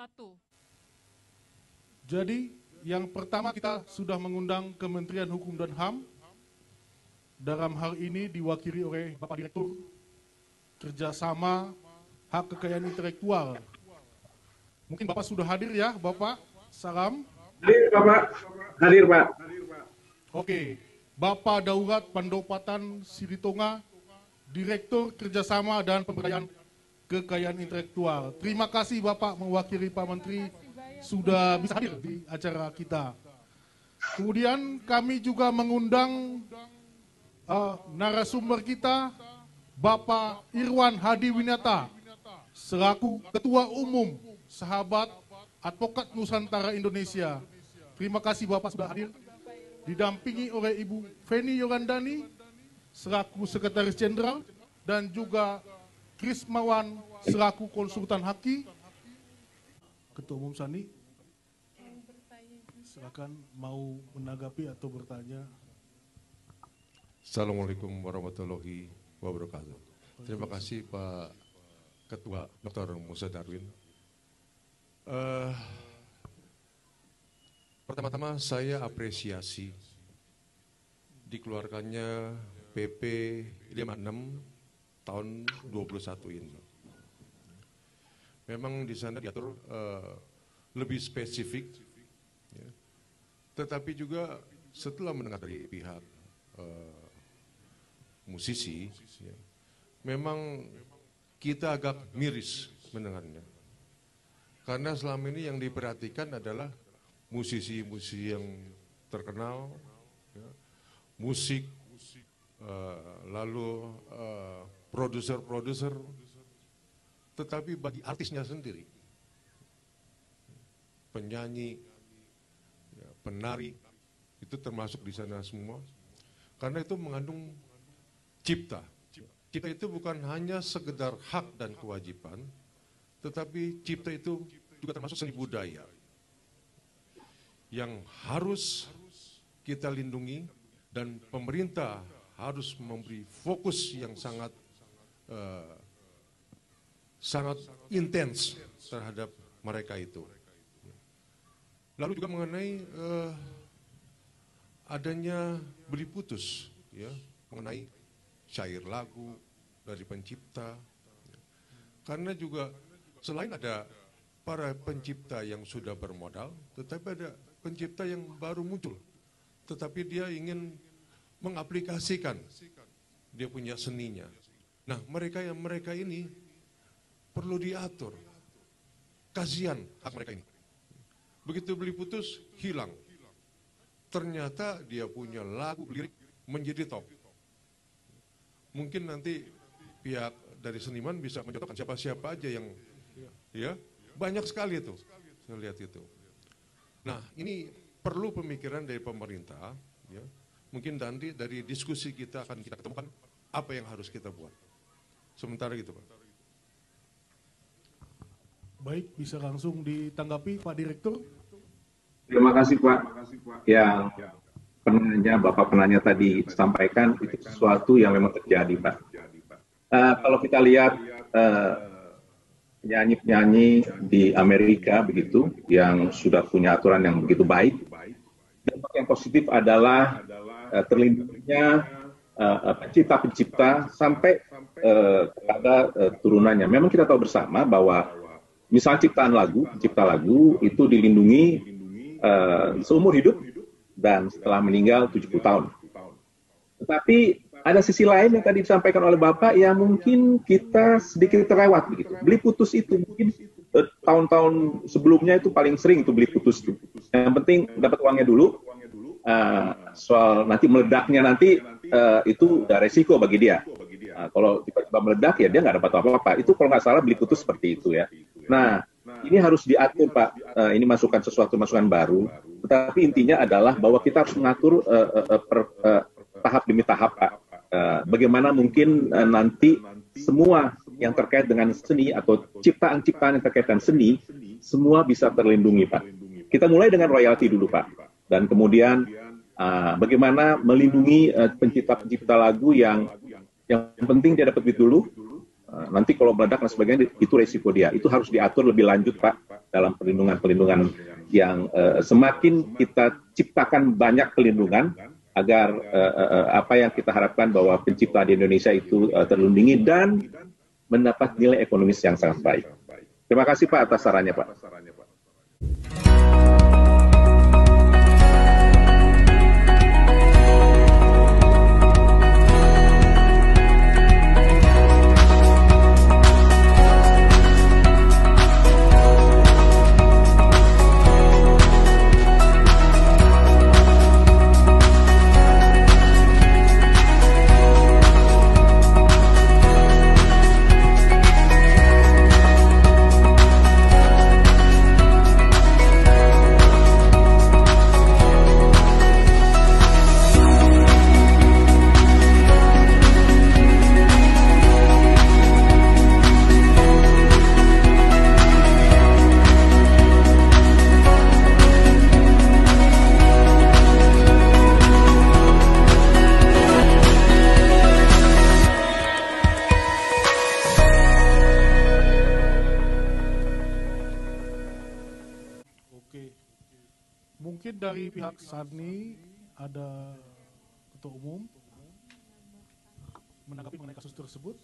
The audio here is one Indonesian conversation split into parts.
sesuatu. Jadi yang pertama kita sudah mengundang Kementerian Hukum dan HAM. Dalam hal ini diwakili oleh Bapak Direktur Kerjasama Hak Kekayaan Intelektual. Mungkin Bapak sudah hadir ya, Bapak? Salam. Hadir, Bapak. Hadir, Pak. Oke, Bapak Daurat Pandopatan Siritonga, Direktur Kerjasama dan Pemberdayaan Kekayaan Intelektual. Terima kasih Bapak mewakili Pak Menteri sudah bisa hadir di acara kita. Kemudian kami juga mengundang narasumber kita, Bapak Irwan Hadi Winata, selaku Ketua Umum Sahabat Advokat Nusantara Indonesia. Terima kasih Bapak sudah hadir. Didampingi oleh Ibu Feni Yolandani, selaku Sekretaris Jenderal, dan juga Krismawan, selaku Konsultan Haki. Ketua Umum Sani, silakan mau menanggapi atau bertanya. Assalamualaikum warahmatullahi wabarakatuh. Terima kasih Pak Ketua Dr. Musa Darwin. Pertama-tama saya apresiasi dikeluarkannya PP 56 tahun 21 ini. Memang di sana diatur lebih spesifik, ya. Tetapi juga setelah mendengar dari pihak musisi, ya, memang kita agak miris mendengarnya. Karena selama ini yang diperhatikan adalah musisi-musisi yang terkenal, ya, musik, lalu produser-produser, tetapi bagi artisnya sendiri, penyanyi, ya, penari, itu termasuk di sana semua. Karena itu mengandung cipta. Cipta itu bukan hanya sekedar hak dan kewajiban, tetapi cipta itu juga termasuk seni budaya yang harus kita lindungi, dan pemerintah harus memberi fokus yang sangat intens terhadap mereka itu. Lalu juga mengenai adanya beli putus, ya, mengenai syair lagu dari pencipta, karena juga selain ada para pencipta yang sudah bermodal, tetapi ada pencipta yang baru muncul, tetapi dia ingin mengaplikasikan dia punya seninya. Nah, mereka ini perlu diatur. Kasihan hak mereka ini. Begitu beli putus, hilang. Ternyata dia punya lagu lirik menjadi top. Mungkin nanti pihak dari seniman bisa mencontohkan siapa-siapa aja yang, ya, banyak sekali itu. Saya lihat itu. Nah, ini perlu pemikiran dari pemerintah, ya. Mungkin nanti dari diskusi kita akan kita ketemukan apa yang harus kita buat. Sementara gitu, Pak. Baik, bisa langsung ditanggapi Pak Direktur. Terima kasih, Pak. Yang Bapak penanya tadi sampaikan itu sesuatu yang memang terjadi, Pak. Kalau kita lihat penyanyi-penyanyi di Amerika begitu, yang sudah punya aturan yang begitu baik, dampak yang positif adalah terlindungnya pencipta-pencipta sampai kepada turunannya. Memang kita tahu bersama bahwa misalnya pencipta lagu itu dilindungi seumur hidup dan setelah meninggal 70 tahun. Tetapi ada sisi lain yang tadi disampaikan oleh Bapak yang mungkin kita sedikit terlewat begitu. Beli putus itu mungkin tahun-tahun sebelumnya itu paling sering itu beli putus itu. Yang penting dapat uangnya dulu. Soal nanti meledaknya nanti itu udah resiko bagi dia. Kalau tiba-tiba meledak ya dia nggak dapat apa-apa. Itu kalau nggak salah beli putus seperti itu ya. Nah, ini harus diatur, Pak. Ini masukan masukan baru. Tetapi intinya adalah bahwa kita harus mengatur tahap demi tahap, Pak. Bagaimana mungkin nanti semua yang terkait dengan seni atau ciptaan-ciptaan yang terkait dengan seni semua bisa terlindungi, Pak. Kita mulai dengan royalti dulu, Pak. Dan kemudian bagaimana melindungi pencipta-pencipta lagu yang penting dia dapat duit dulu. Nanti kalau meledak dan sebagainya itu resiko dia. Itu harus diatur lebih lanjut, Pak. dalam perlindungan-perlindungan yang semakin kita ciptakan banyak perlindungan agar apa yang kita harapkan bahwa pencipta di Indonesia itu terlindungi dan mendapat nilai ekonomis yang sangat baik. Terima kasih Pak atas sarannya Pak. Mungkin dari pihak SANI ada ketua umum menanggapi mengenai kasus tersebut.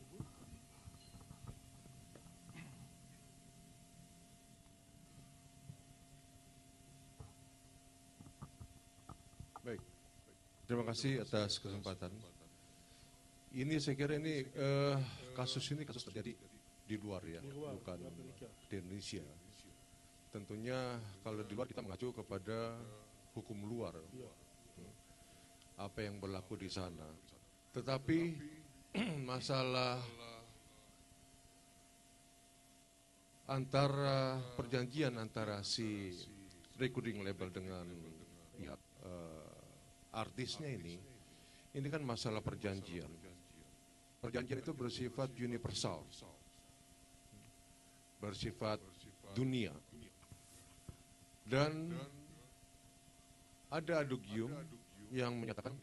Baik, terima kasih atas kesempatan. Ini saya kira ini kasus terjadi di luar ya, bukan di Indonesia. Tentunya kalau di luar kita mengacu kepada hukum luar, apa yang berlaku di sana. Tetapi masalah antara perjanjian antara si recording label dengan pihak artisnya ini kan masalah perjanjian. Perjanjian itu bersifat universal, bersifat dunia. Dan ada adugium yang menyatakan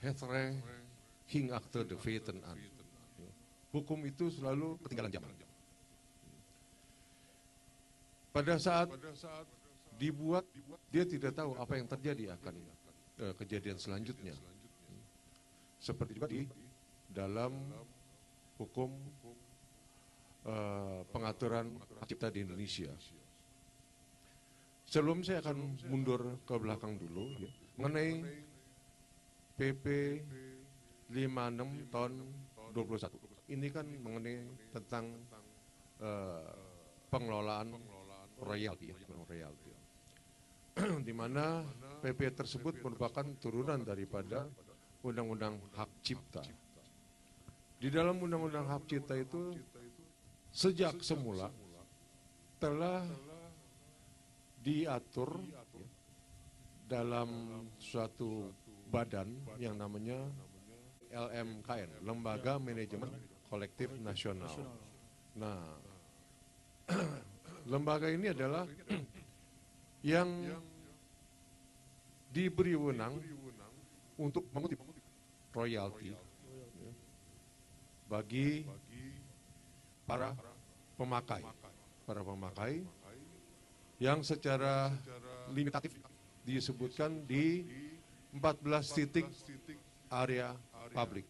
Hetre hing after the Veten an. Hukum itu selalu ketinggalan zaman. Pada saat dibuat, dia tidak tahu apa yang terjadi akan kejadian selanjutnya. Seperti juga di dalam hukum pengaturan hak cipta di Indonesia. Sebelum saya akan mundur ke belakang dulu ya, mengenai PP 56 tahun 21. Ini kan mengenai tentang pengelolaan royalti, di mana PP tersebut merupakan turunan daripada Undang-Undang Hak Cipta. Di dalam Undang-Undang Hak Cipta itu sejak semula telah diatur dalam suatu badan yang namanya LMKN, Lembaga Manajemen Kolektif Nasional. Nah, lembaga ini adalah yang diberi wewenang untuk mengutip royalti bagi para pemakai yang secara limitatif disebutkan di 14 titik area publik.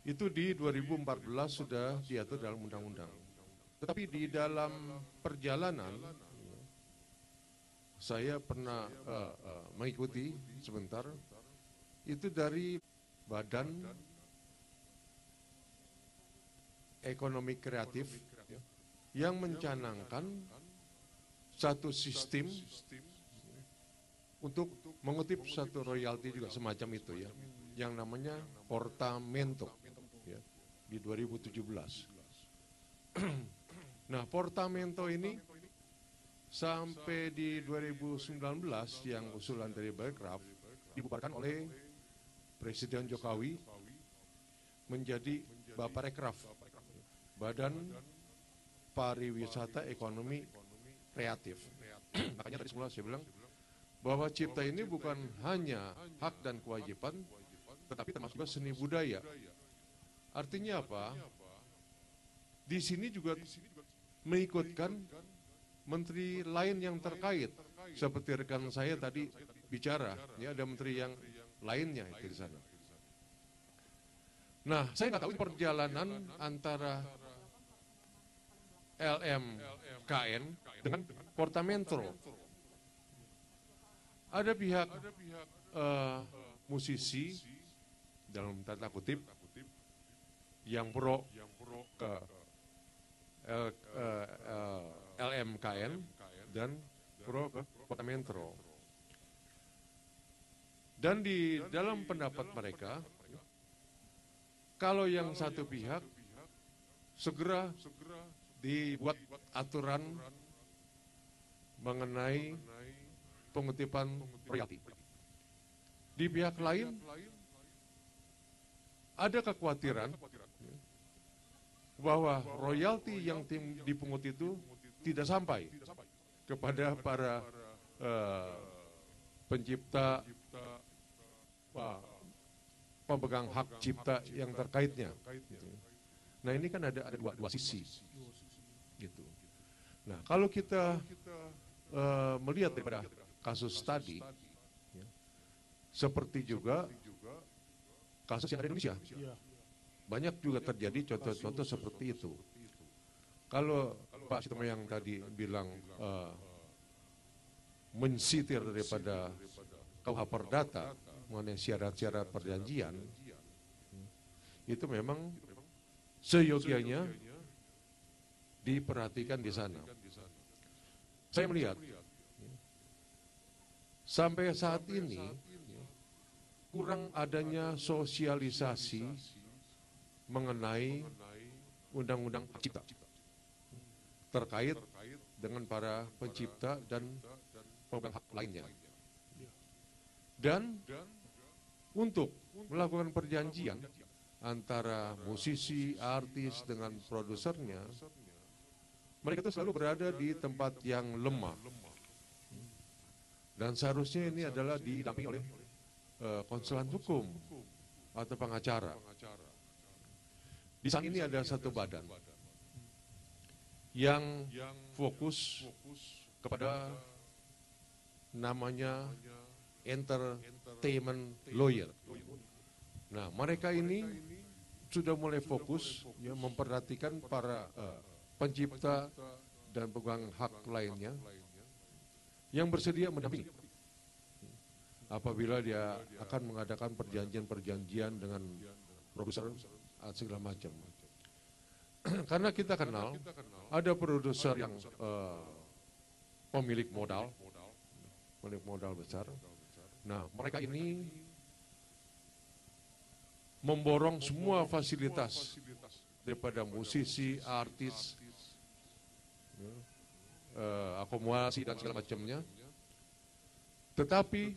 Itu di 2014 sudah diatur dalam undang-undang. Tetapi di dalam perjalanan, saya pernah mengikuti sebentar, itu dari Badan Ekonomi Kreatif yang mencanangkan satu sistem untuk mengutip satu royalti juga semacam itu ya, yang namanya portamento ya, di 2017. Nah, portamento ini sampai di 2019 yang usulan dari Bekraf dibubarkan oleh Presiden Jokowi menjadi Baparekraf, Badan Pariwisata Ekonomi Kreatif. Makanya tadi semula saya bilang bahwa cipta ini bukan hanya hak dan kewajiban, tetapi termasuk juga seni budaya. Artinya apa? Di sini juga mengikutkan menteri lain yang terkait. Seperti rekan saya tadi bicara, ya ada menteri yang lainnya itu di sana. Nah, saya nggak tahu perjalanan antara LMKN dengan Porta Metro. Ada pihak musisi dalam tanda kutip yang pro ke LMKN dan pro ke Porta Metro. Dan di dalam pendapat mereka, kalau yang satu pihak segera dibuat aturan mengenai pengutipan royalti. Di pihak lain ada kekhawatiran bahwa royalti yang dipungut itu tidak sampai kepada para pencipta, pemegang hak cipta yang terkaitnya. Nah ini kan ada dua sisi, gitu. Nah kalau kita melihat daripada kasus tadi, ya, seperti juga kasus yang ada di Indonesia, banyak juga terjadi contoh-contoh seperti itu. Kalau Pak Sitomo yang tadi bilang mensitir daripada KUH Perdata mengenai syarat-syarat perjanjian, itu memang seyogianya diperhatikan di sana. Saya melihat sampai saat ini kurang adanya sosialisasi mengenai undang-undang hak cipta terkait dengan para pencipta dan pemegang hak lainnya. Dan untuk melakukan perjanjian antara musisi, artis dengan produsernya, mereka itu selalu berada di tempat yang lemah. Dan seharusnya ini adalah didampingi oleh konsulen hukum atau pengacara. Di sana ini ada satu badan yang fokus kepada namanya entertainment lawyer. Nah, mereka ini sudah mulai fokus ya memperhatikan para pencipta dan pemegang hak lainnya yang bersedia mendampingi apabila dia akan mengadakan perjanjian-perjanjian dengan produser segala macam. Karena kita kenal ada produser yang pemilik modal besar. Nah, mereka ini memborong semua fasilitas daripada musisi, artis, akomodasi dan segala macamnya. Tetapi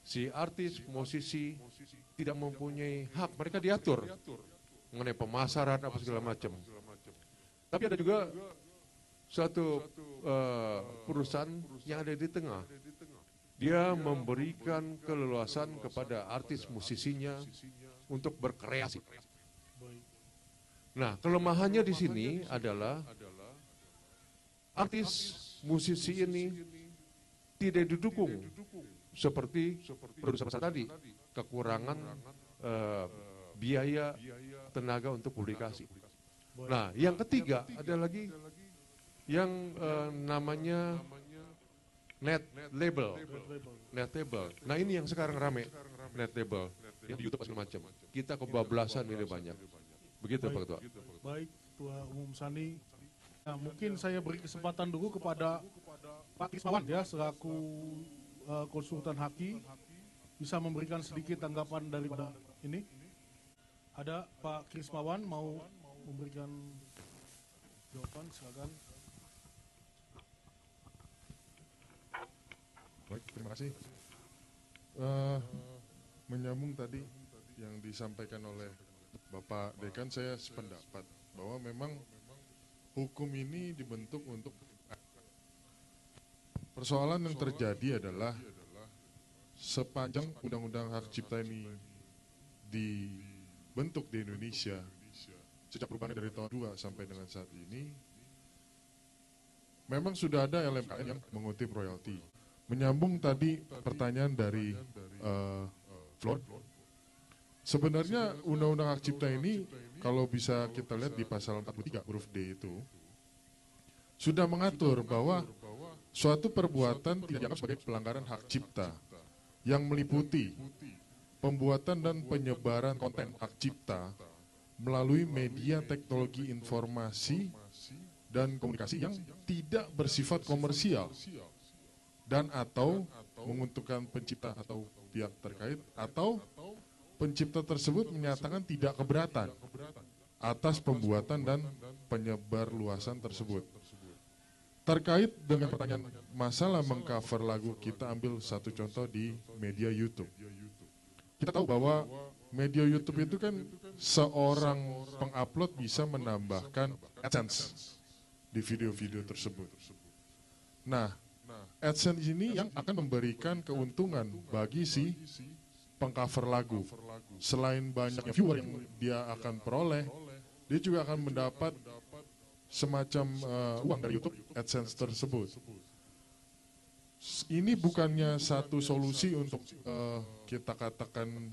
si artis, musisi tidak mempunyai hak, mereka diatur mengenai pemasaran apa segala macam. Tapi ada juga suatu perusahaan yang ada di tengah. Dia memberikan keleluasan kepada artis musisinya untuk berkreasi. Nah, kelemahannya di sini adalah artis musisi ini tidak didukung seperti produser besar tadi, kekurangan biaya tenaga untuk publikasi. Nah, yang ketiga ada lagi yang namanya net label. Nah, ini yang sekarang rame, net label, yang di YouTube segala macam. Kita kebablasan ini banyak. Begitu Pak Ketua. Baik, Ketua Umum Sani. Nah, mungkin saya beri kesempatan dulu kepada Pak Krismawan ya, selaku konsultan haki, bisa memberikan sedikit tanggapan daripada ini. Ada Pak Krismawan mau memberikan jawaban, silakan. Baik, terima kasih. Menyambung tadi yang disampaikan oleh Bapak Dekan, saya sependapat bahwa memang hukum ini dibentuk untuk persoalan yang terjadi adalah sepanjang undang-undang hak cipta ini dibentuk di Indonesia sejak perubahan dari tahun 2 sampai dengan saat ini, memang sudah ada LMKN yang mengutip royalti. Menyambung tadi pertanyaan dari Floyd, sebenarnya Undang-Undang Hak Cipta ini kalau bisa kita lihat di pasal 43 huruf D itu sudah mengatur bahwa suatu perbuatan tidak dianggap sebagai pelanggaran hak cipta yang meliputi pembuatan dan penyebaran konten hak cipta melalui media teknologi informasi dan komunikasi yang tidak bersifat komersial dan atau menguntungkan pencipta atau pihak terkait atau pencipta tersebut menyatakan tidak keberatan atas pembuatan dan penyebar luasan tersebut. Terkait dengan pertanyaan masalah mengcover lagu, kita ambil satu contoh di media YouTube. Kita tahu bahwa media YouTube itu kan seorang pengupload bisa menambahkan AdSense di video-video tersebut. Nah, AdSense ini yang akan memberikan keuntungan bagi si pengcover lagu. Selain banyaknya viewer yang dia akan peroleh, dia juga akan mendapat semacam uang dari YouTube AdSense tersebut. Ini bukannya satu solusi untuk kita katakan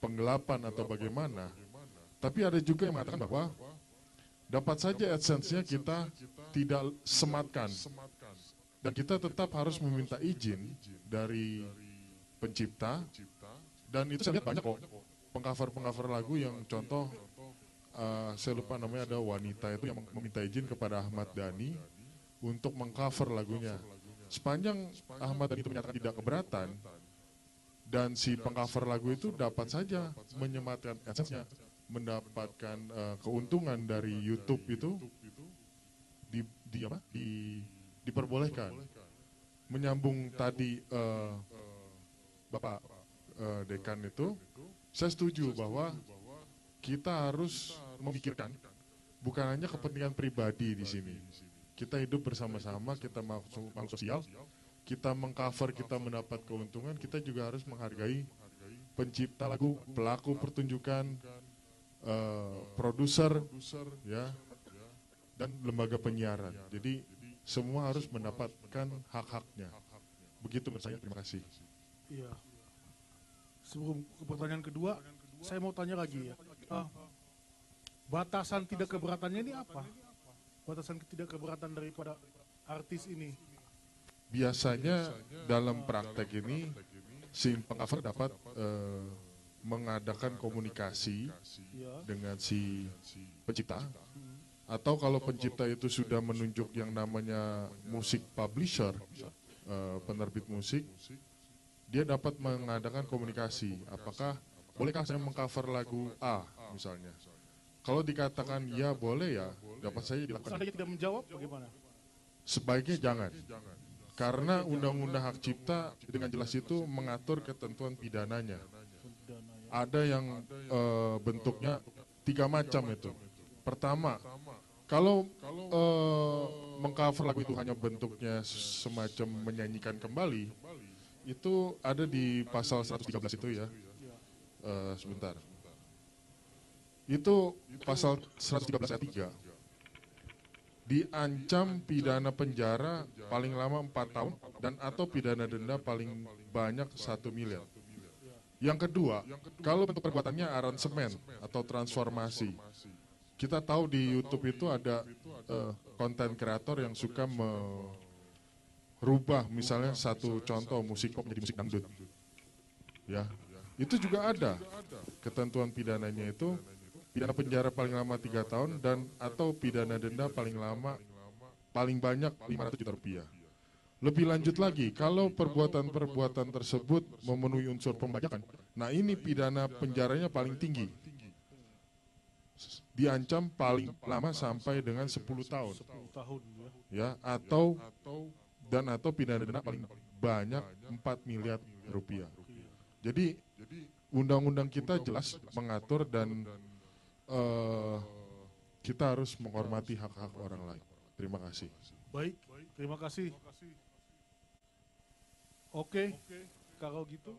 penggelapan atau bagaimana, tapi ada juga yang mengatakan bahwa dapat saja AdSense-nya kita tidak sematkan, dan kita tetap harus meminta izin dari pencipta, dan itu saya lihat banyak kok pengcover lagu yang contoh, saya lupa namanya, ada wanita itu yang meminta izin kepada Ahmad Dhani untuk mengcover lagunya. Sepanjang Ahmad Dhani itu menyatakan tidak keberatan, dan si pengcover lagu itu dapat saja menyematkan AdSense-nya, mendapatkan keuntungan dari YouTube itu diperbolehkan. Menyambung tadi Bapak Dekan itu, saya setuju bahwa kita harus memikirkan bukan hanya kepentingan pribadi di sini. Kita hidup bersama-sama, kita makhluk sosial, kita mengcover, kita mendapat keuntungan, kita juga harus menghargai pencipta lagu, pelaku pertunjukan, produser, ya, dan lembaga penyiaran. Jadi semua harus mendapatkan hak-haknya. Begitu menurut saya. Terima kasih. Iya. Sebelum ke pertanyaan kedua, saya mau tanya lagi ya. Batasan tidak keberatannya ini apa? Batasan tidak keberatan daripada artis ini? Biasanya dalam praktek ini si pengcover dapat mengadakan komunikasi dengan si pencipta, atau kalau pencipta itu sudah menunjuk yang namanya musik publisher, penerbit musik, dia dapat mengadakan komunikasi. Apakah bolehkah saya mengcover lagu A misalnya? Kalau dikatakan ya boleh, ya dapat saja dilakukan. Seandainya tidak menjawab bagaimana? Sebaiknya jangan. Karena Undang-Undang Hak Cipta dengan jelas itu mengatur ketentuan pidananya. Ada yang bentuknya 3 macam itu. Pertama, kalau mengcover lagu itu hanya bentuknya semacam menyanyikan kembali, itu ada di pasal 113 itu ya. Sebentar. Itu pasal 113 ayat 3. Diancam pidana penjara paling lama 4 tahun dan atau pidana denda paling banyak 1 miliar. Yang kedua, kalau bentuk perbuatannya aransemen atau transformasi. Kita tahu di YouTube itu ada konten kreator yang suka merubah misalnya satu contoh musik pop menjadi musik dangdut. Ya, itu juga ada ketentuan pidananya itu. Pidana penjara paling lama 3 tahun dan atau pidana denda paling banyak 500 juta rupiah. Lebih lanjut lagi, kalau perbuatan-perbuatan tersebut memenuhi unsur pembajakan, nah ini pidana penjaranya paling tinggi. Diancam paling lama sampai dengan 10 tahun. 10 tahun Ya, atau pidana denda paling banyak 4 miliar rupiah. Jadi undang-undang kita jelas mengatur dan kita harus menghormati hak-hak orang lain. Terima kasih. Baik, terima kasih. Oke, kalau gitu.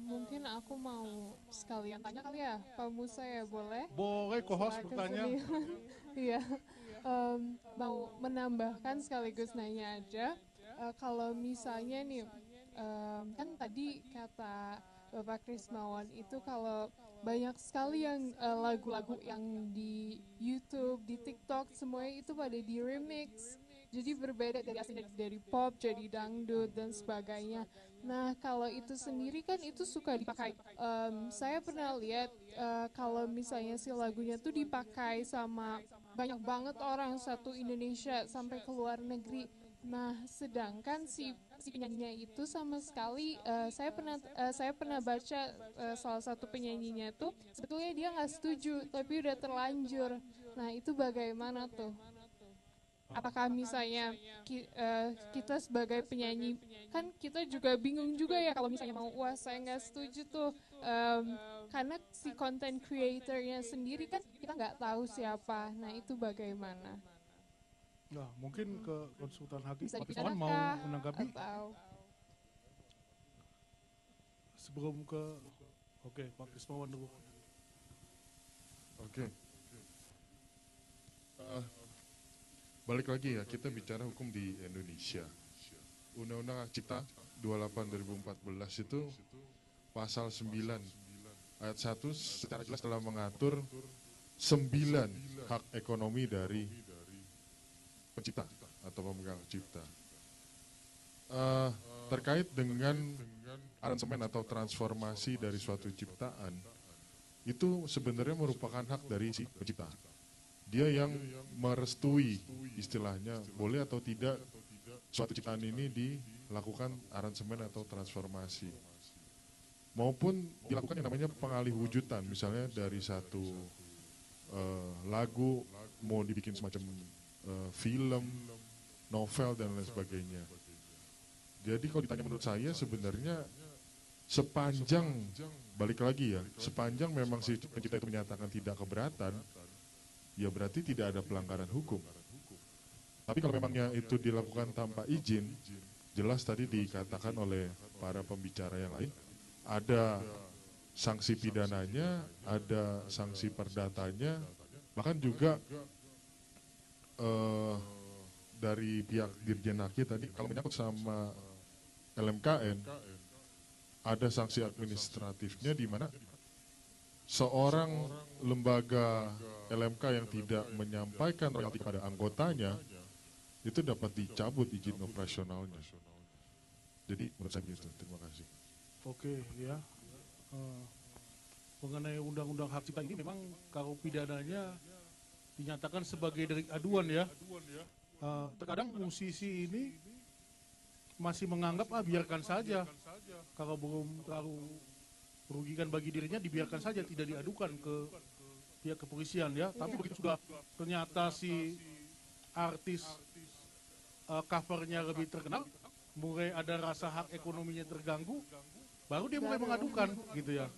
Mungkin aku mau sekalian tanya kali ya, Pak Musa ya, boleh? Boleh, kohos Selaku bertanya. senior. Iya. mau menambahkan sekaligus nanya aja. Kalau misalnya nih, kan tadi kata Bapak Krismawan itu kalau banyak sekali yang lagu-lagu yang di YouTube, di TikTok, semuanya itu pada di remix. Jadi berbeda dari asli dari pop jadi dangdut dan sebagainya. Nah kalau itu sendiri kan itu suka dipakai. Saya pernah lihat kalau misalnya si lagunya tuh dipakai sama banyak banget orang satu Indonesia sampai ke luar negeri. Nah, sedangkan si penyanyinya itu sama sekali saya pernah baca salah satu penyanyinya tuh sebetulnya dia nggak setuju tapi udah terlanjur. Nah, itu bagaimana tuh? Apakah misalnya kita sebagai penyanyi kan kita juga bingung juga ya kalau misalnya mau wah saya nggak setuju tuh karena si content creatornya sendiri kan kita nggak tahu siapa. Nah, itu bagaimana? Nah, mungkin ke konsultan hakim, Bisa Pak Krismawan mau dipidanakan menanggapi atau sebelum ke, oke, Pak Krismawan dulu. Oke. Eh, balik lagi ya, kita bicara hukum di Indonesia. Undang-Undang Hak Cipta 28 2014 itu pasal 9 ayat 1 secara jelas telah mengatur 9 hak ekonomi dari pencipta atau pemegang hak cipta. Terkait dengan aransemen atau transformasi dari suatu ciptaan, itu sebenarnya merupakan hak dari si pencipta. Dia yang merestui istilahnya boleh atau tidak suatu ciptaan ini dilakukan aransemen atau transformasi. Maupun dilakukan yang namanya pengalih wujudan, misalnya dari satu lagu mau dibikin semacam film, novel dan lain sebagainya. Jadi kalau ditanya menurut saya sebenarnya sepanjang, balik lagi ya, sepanjang memang si pencipta itu menyatakan tidak keberatan, ya berarti tidak ada pelanggaran hukum. Tapi kalau memangnya itu dilakukan tanpa izin, jelas tadi dikatakan oleh para pembicara yang lain, ada sanksi pidananya, ada sanksi perdatanya, bahkan juga dari pihak Dirjen Haki tadi, kalau menyangkut sama LMKN, ada sanksi administratifnya di mana seorang lembaga LMK yang tidak menyampaikan royalti kepada anggotanya itu dapat dicabut izin operasionalnya. Jadi menurut saya begitu. Terima kasih. Oke, ya. Mengenai undang-undang hak cipta ini memang kalau pidananya dinyatakan sebagai delik aduan ya. Terkadang musisi ini masih menganggap biarkan saja. Kalau belum terlalu merugikan bagi dirinya dibiarkan saja, tidak diadukan ke pihak kepolisian ya. Tapi begitu sudah ternyata si artis covernya lebih terkenal, mulai ada rasa hak ekonominya terganggu, baru dia mulai mengadukan gitu ya.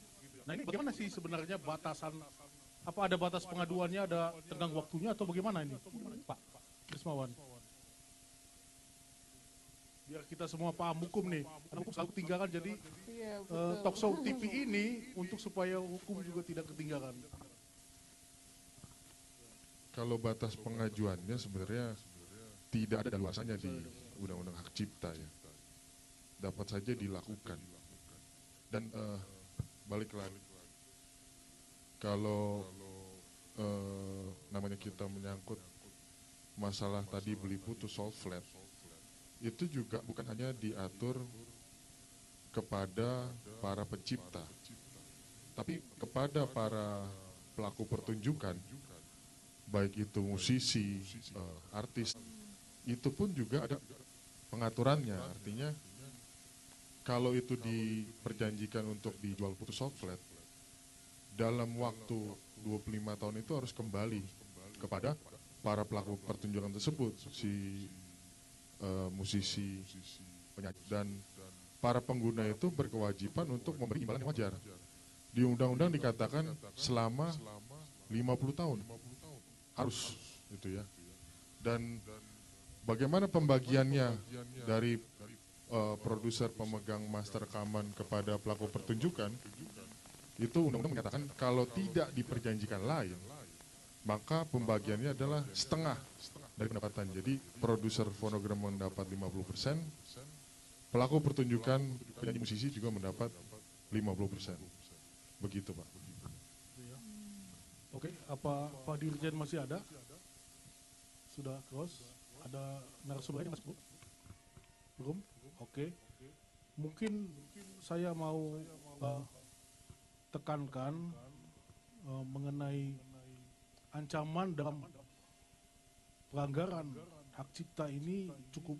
Nah ini bagaimana sih sebenarnya batasan, apa ada batas pengaduannya, ada tenggang waktunya atau bagaimana ini Pak Krismawan? Biar kita semua paham hukum nih, karena hukum selalu ketinggalan, jadi iya, talk show TV ini untuk supaya hukum juga tidak ketinggalan. Kalau batas pengajuannya sebenarnya tidak ada daluasannya di Undang-Undang Hak Cipta ya. Dapat saja dilakukan. Dan balik lagi, kalau namanya kita menyangkut masalah tadi beli putus sold flat, itu juga bukan hanya diatur kepada para pencipta, tapi kepada para pelaku pertunjukan, baik itu musisi, artis, itu pun juga ada pengaturannya. Artinya kalau itu diperjanjikan untuk dijual putus sold flat, dalam waktu 25 tahun itu harus kembali kepada para pelaku pertunjukan tersebut, si musisi, penyanyi, dan para pengguna itu berkewajiban untuk memberi imbalan yang wajar. Di undang-undang dikatakan selama 50 tahun harus itu ya. Dan bagaimana pembagiannya dari produser pemegang master rekaman kepada pelaku pertunjukan, itu undang-undang menyatakan kalau tidak diperjanjikan lain, maka pembagiannya adalah setengah dari pendapatan. Jadi produser fonogram mendapat 50%, pelaku pertunjukan penyanyi musisi juga mendapat 50%. Begitu Pak. Oke, apa Pak Dirjen masih ada? Sudah close? Ada narasumber yang masuk? Belum? Oke. Mungkin saya mau tekankan mengenai ancaman dalam pelanggaran hak cipta ini cukup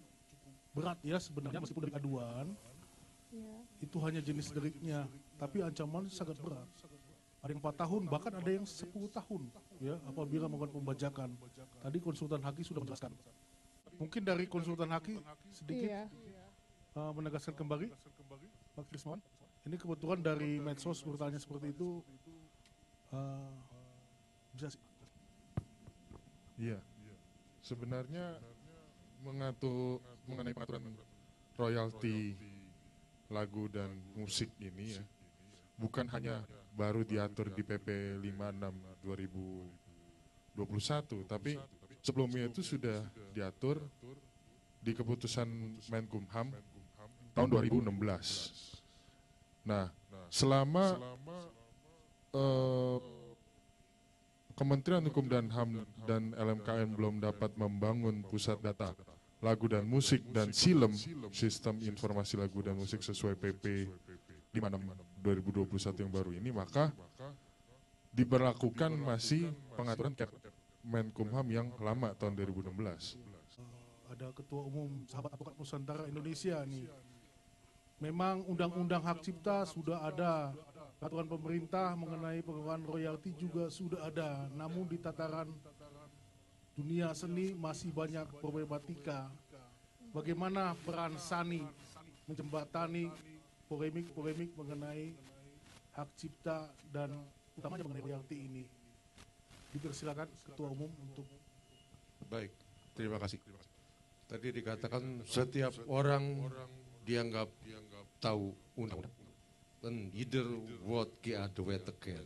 berat ya sebenarnya, meskipun dari aduan itu hanya jenis deliknya, tapi ancaman sangat berat. Ada yang 4 tahun, bahkan ada yang 10 tahun ya apabila melakukan pembajakan. Tadi konsultan Haki sudah menjelaskan. Mungkin dari konsultan Haki sedikit menegaskan kembali, Pak Krisman. Ini kebetulan dari medsos bertanya seperti itu, bisa sih. Iya, sebenarnya mengatur mengenai pengaturan royalti lagu dan musik ini ya, bukan hanya baru diatur di PP 56 2021, tapi sebelumnya itu sudah diatur di keputusan Menkumham tahun 2016. Nah, selama Kementerian Hukum dan HAM dan LMKN belum dapat membangun pusat data lagu dan musik dan SILEM, Sistem Informasi Lagu dan Musik sesuai PP 56 2021 yang baru ini, maka diberlakukan masih pengaturan Menkumham yang lama tahun 2016. Ada Ketua Umum Sahabat Advokat Nusantara Indonesia nih. Memang undang-undang hak cipta sudah ada, peraturan pemerintah mengenai pengelolaan royalti juga sudah ada, namun di tataran dunia seni masih banyak problematika. Bagaimana peran sani menjembatani polemik-polemik mengenai hak cipta dan utamanya mengenai royalti ini. Dipersilakan Ketua Umum untuk. Baik, terima kasih. Tadi dikatakan setiap orang dianggap tahu undang-undang. Dan either what ki ada weteken.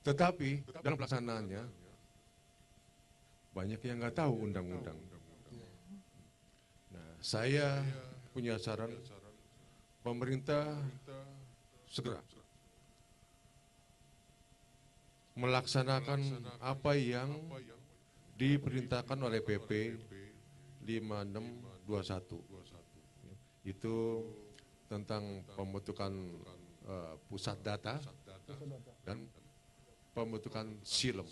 Tetapi dalam pelaksanaannya banyak yang nggak tahu undang-undang. Nah, saya punya saran, pemerintah segera melaksanakan apa yang diperintahkan oleh PP 5621. Itu tentang pembentukan pusat data dan pembentukan SILEM.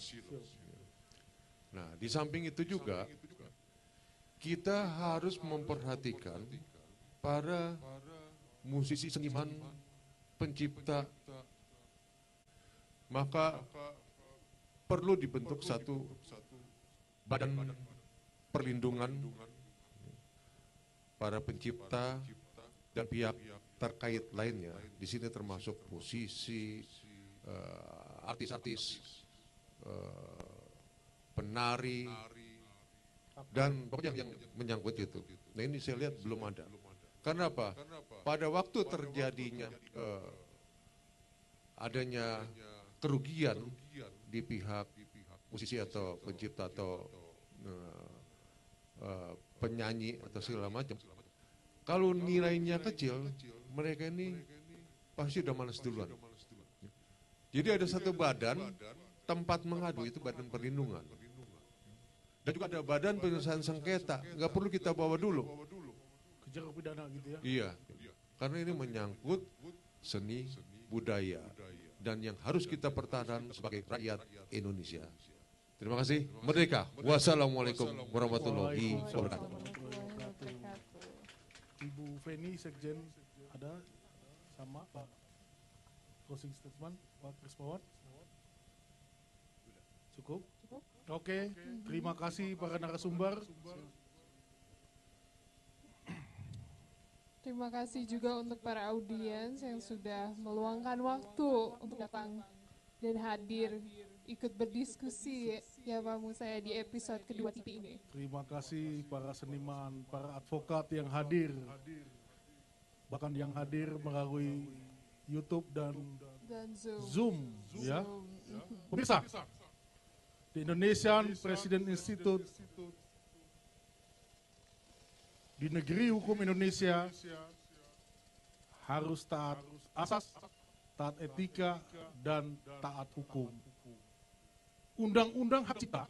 Nah, di samping itu juga kita harus memperhatikan para musisi seniman pencipta, maka perlu dibentuk satu badan perlindungan para pencipta dan pihak terkait lainnya. Di sini termasuk musisi, artis-artis, penari, dan pokoknya yang menyangkut itu. Nah, ini saya lihat belum ada. Karena apa? Pada waktu terjadinya adanya kerugian di pihak musisi atau pencipta atau penyanyi atau segala macam, kalau nilainya kecil, mereka ini pasti udah malas duluan. Jadi ada satu badan tempat mengadu, itu badan perlindungan. Dan juga ada badan penyelesaian sengketa, nggak perlu kita bawa dulu. Kejar pidana gitu ya? Iya, karena ini menyangkut seni budaya dan yang harus kita pertahankan sebagai rakyat Indonesia. Terima kasih. Merdeka. Wassalamualaikum warahmatullahi wabarakatuh. Ibu Feni, Sekjen, ada sama Pak closing statement, Pak Krismawan. Cukup? Oke, terima kasih para narasumber. Terima kasih juga untuk para audiens yang sudah meluangkan waktu untuk datang dan hadir ikut berdiskusi ya Pak saya di episode kedua TV ini. Terima kasih para seniman, para advokat yang hadir, bahkan yang hadir melalui YouTube dan Dan Zoom. Zoom ya. Pemirsa, The Indonesian President Institute, di negeri hukum Indonesia harus taat asas, taat etika, dan taat hukum. Undang-undang hak cipta,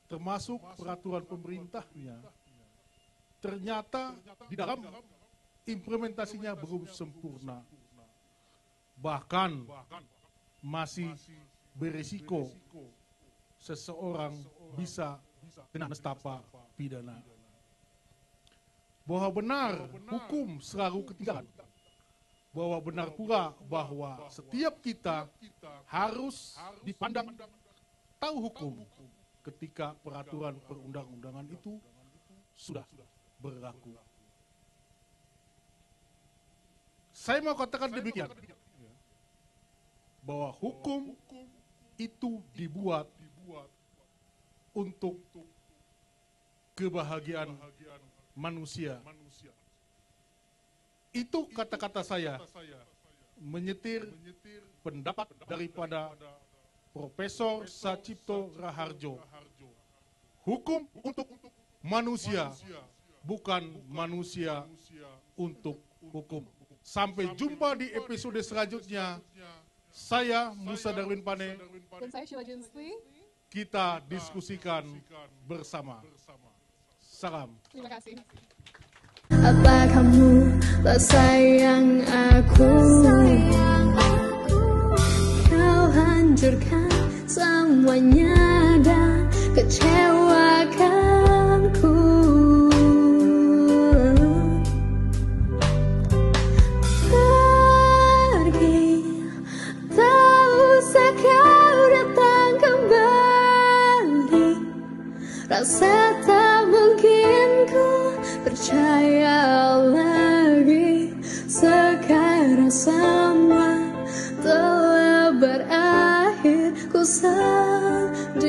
termasuk peraturan pemerintahnya, ternyata di dalam implementasinya belum sempurna. Bahkan masih berisiko seseorang bisa kena nestapa pidana. Bahwa benar hukum selalu ketinggalan. Bahwa benar pula bahwa setiap kita harus dipandang tahu hukum ketika peraturan perundang-undangan itu sudah berlaku. Saya mau katakan demikian, bahwa hukum itu dibuat untuk kebahagiaan manusia. Itu kata-kata saya menyetir pendapat daripada Profesor Sacipto Raharjo. Hukum untuk manusia, bukan manusia untuk hukum. Sampai jumpa di episode selanjutnya. Saya Musa Darwin Pane. Dan saya Sheila Jinsli. Kita diskusikan bersama. Salam. Terima kasih. Apa kamu tak sayang aku? Kau hancurkan semuanya dan kecewakanku. Pergi, tak usah kau datang kembali. Rasa tak mungkin ku percaya lagi. Sekarang semua telah berakhir, ku sendiri.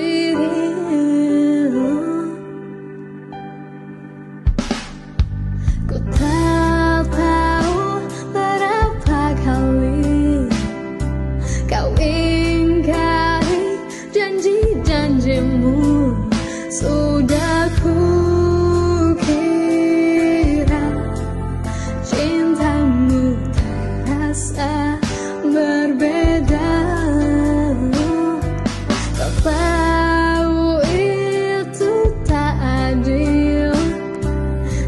Ku tak tahu berapa kali kau ingkari janji-janjimu. Sudah kukira cintamu terasa berbeda. Kau tahu itu tak adil.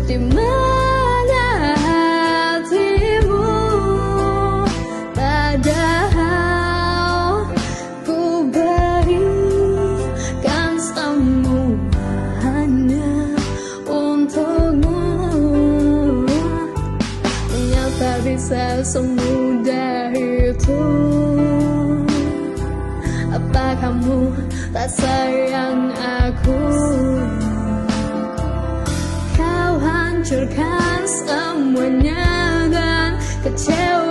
Di mana hatimu? Padahal ku berikan semuanya untukmu. Ternyata bisa semudah itu. Apa kamu tak sayang aku? Kau hancurkan semuanya dan kecewa.